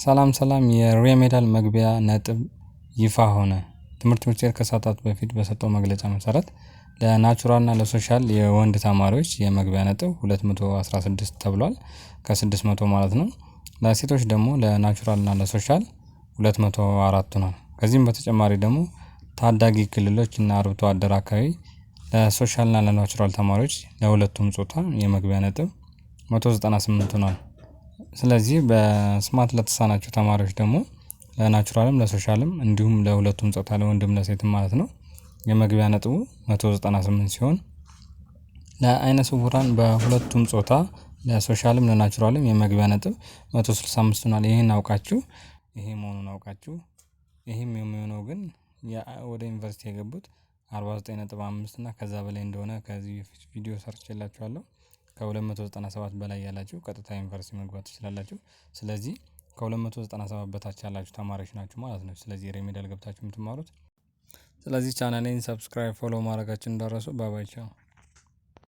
ሰላም የሬሜዳል መግቢያ ነጥብ ይፋ ሆነ። ትምህርት ሚኒስቴር ከሰዓታት በፊት በሰጠው መግለጫ መሰረት ለናቹራል እና ለሶሻል የወንድ ተማሪዎች የመግቢያ ነጥብ 216 ተብሏል ከ600 ማለት ነው። ለሴቶች ደግሞ ለናቹራል እና ለሶሻል 204 ነው። ከዚህም በተጨማሪ ደግሞ ታዳጊ ክልሎች እና አርብቶ አደር አካባቢ ለሶሻል እና ለናቹራል ተማሪዎች ለሁለቱም ጾታ የመግቢያ ነጥብ 198 ነው። ስለዚህ በስማት ለተሳናቸው ተማሪዎች ደግሞ ለናቹራልም ለሶሻልም እንዲሁም ለሁለቱም ጾታ ለወንድም ለሴትም ማለት ነው የመግቢያ ነጥቡ 198 ሲሆን ለአይነ ስውራን በሁለቱም ጾታ ለሶሻልም ለናቹራልም የመግቢያ ነጥብ 165 ሆኗል። ይሄን አውቃችሁ ይሄ መሆኑን አውቃችሁ ይሄም የሚሆነው ግን ወደ ዩኒቨርሲቲ የገቡት 49.5 እና ከዛ በላይ እንደሆነ ከዚህ ቪዲዮ ሰርቼላችኋለሁ። ከ297 በላይ ያላችሁ ቀጥታ ዩኒቨርሲቲ መግባት ትችላላችሁ። ስለዚህ ከ297 በታች ያላችሁ ተማሪዎች ናችሁ ማለት ነው። ስለዚህ ሬሜዲያል ገብታችሁ የምትማሩት። ስለዚህ ቻናሌን ሰብስክራይብ ፎሎ ማድረጋችሁን እንዳትረሱ። ባይ ባይ ቻው።